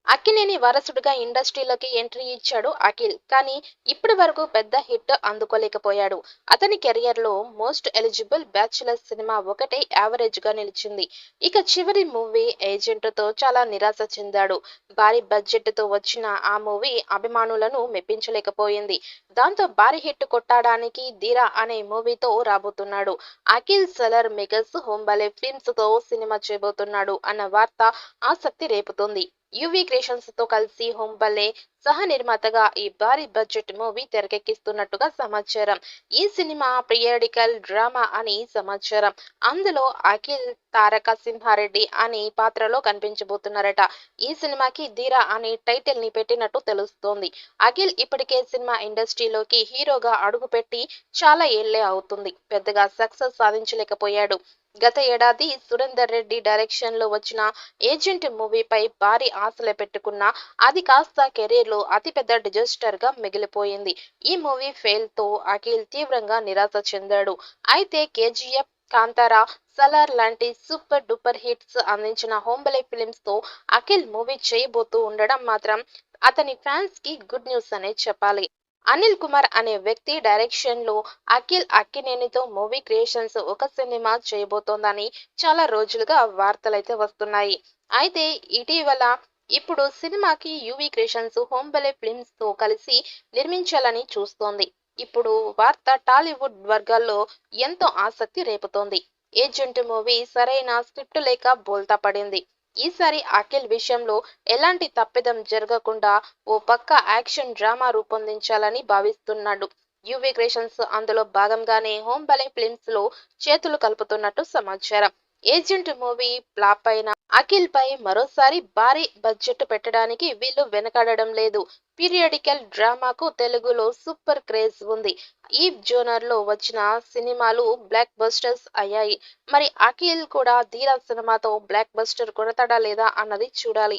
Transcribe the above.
అక్కినేని వారసుడిగా ఇండస్ట్రీలోకి ఎంట్రీ ఇచ్చాడు అఖిల్. కానీ ఇప్పటి వరకు పెద్ద హిట్ అందుకోలేకపోయాడు. అతని కెరియర్‌లో మోస్ట్ ఎలిజిబుల్ బ్యాచ్‌లర్ సినిమా ఒకటే యావరేజ్‌గా నిలిచింది. ఇక చివరి మూవీ 'ఏజెంట్'తో చాలా నిరాశ చెందాడు. భారీ బడ్జెట్‌తో వచ్చిన ఆ మూవీ అభిమానులను మెప్పించలేకపోయింది. దాంతో భారీ హిట్ కొట్టడానికి 'ధీర' అనే మూవీతో రాబోతున్నాడు. అఖిల్ సలార్ మెగాస్ హోంబలే ఫిల్మ్స్‌తో సినిమా చేయబోతున్నాడు అన్న వార్త ఆసక్తి రేపుతోంది. యువి క్రియేషన్స్‌తో కలిసి హోంబలే సహ నిర్మాతగా ఈ భారీ బడ్జెట్ మూవీ తెరకెక్కిస్తున్నట్టుగా సమాచారం. ఈ సినిమా పీరియాడికల్ డ్రామా అని సమాచారం. అందులో అఖిల్ తారక సింహారెడ్డి అని పాత్రలో కనిపించబోతున్నారట. ఈ సినిమాకి 'ధీర' అనే టైటిల్ ని పెట్టినట్టు తెలుస్తోంది. అఖిల్ ఇప్పటికే సినిమా ఇండస్ట్రీలోకి హీరోగా అడుగుపెట్టి చాలా ఏళ్లే అవుతుంది. పెద్దగా సక్సెస్ సాధించలేకపోయాడు. గత ఏడాది సురేందర్ రెడ్డి డైరెక్షన్‌లో వచ్చిన 'ఏజెంట్' మూవీపై భారీ ఆశలే పెట్టుకున్నా అది కాస్త కెరీర్‌లో అతిపెద్ద డిజాస్టర్‌గా మిగిలిపోయింది. ఈ మూవీ ఫెయిల్‌తో అఖిల్ తీవ్రంగా నిరాశ చెందాడు. అయితే 'కేజీఎఫ్', 'కాంతార', 'సలార్' లాంటి సూపర్ డూపర్ హిట్స్ అందించిన హోంబలే ఫిల్మ్స్‌తో అఖిల్ మూవీ చేయబోతూ ఉండడం మాత్రం అతని ఫ్యాన్స్‌కి గుడ్ న్యూస్ అనే చెప్పాలి. అనిల్ కుమార్ అనే వ్యక్తి డైరెక్షన్‌లో అఖిల్ అక్కినేనితో మూవీ క్రియేషన్స్ ఒక సినిమా చేయబోతోందని చాలా రోజులుగా వార్తలైతే వస్తున్నాయి. అయితే ఇటీవల ఇప్పుడు సినిమాకి యువి క్రియేషన్స్ హోంబలే ఫిల్మ్స్‌తో కలిసి నిర్మించాలని చూస్తోంది. ఇప్పుడు వార్త టాలీవుడ్ వర్గాల్లో ఎంతో ఆసక్తి రేపుతోంది. 'ఏజెంట్' మూవీ సరైన స్క్రిప్ట్ లేక బోల్తా పడింది. ఈసారి అఖిల్ విషయంలో ఎలాంటి తప్పిదం జరగకుండా ఓ పక్కా యాక్షన్ డ్రామా రూపొందించాలని భావిస్తున్నాడు. యువి క్రియేషన్స్ అందులో భాగంగానే హోంబలే ఫిల్మ్స్‌లో చేతులు కలుపుతున్నట్టు సమాచారం. 'ఏజెంట్' మూవీ ఫ్లాప్ అయినా అఖిల్‌పై మరోసారి భారీ బడ్జెట్ పెట్టడానికి వీళ్ళు వెనకాడడం లేదు. పీరియాడికల్ డ్రామాకు తెలుగులో సూపర్ క్రేజ్ ఉంది. ఈ జోనర్‌లో వచ్చిన సినిమాలు బ్లాక్ బస్టర్స్ అయ్యాయి. మరి అఖిల్ కూడా 'ధీర' సినిమాతో బ్లాక్ బస్టర్ కొడతాడా లేదా అన్నది చూడాలి.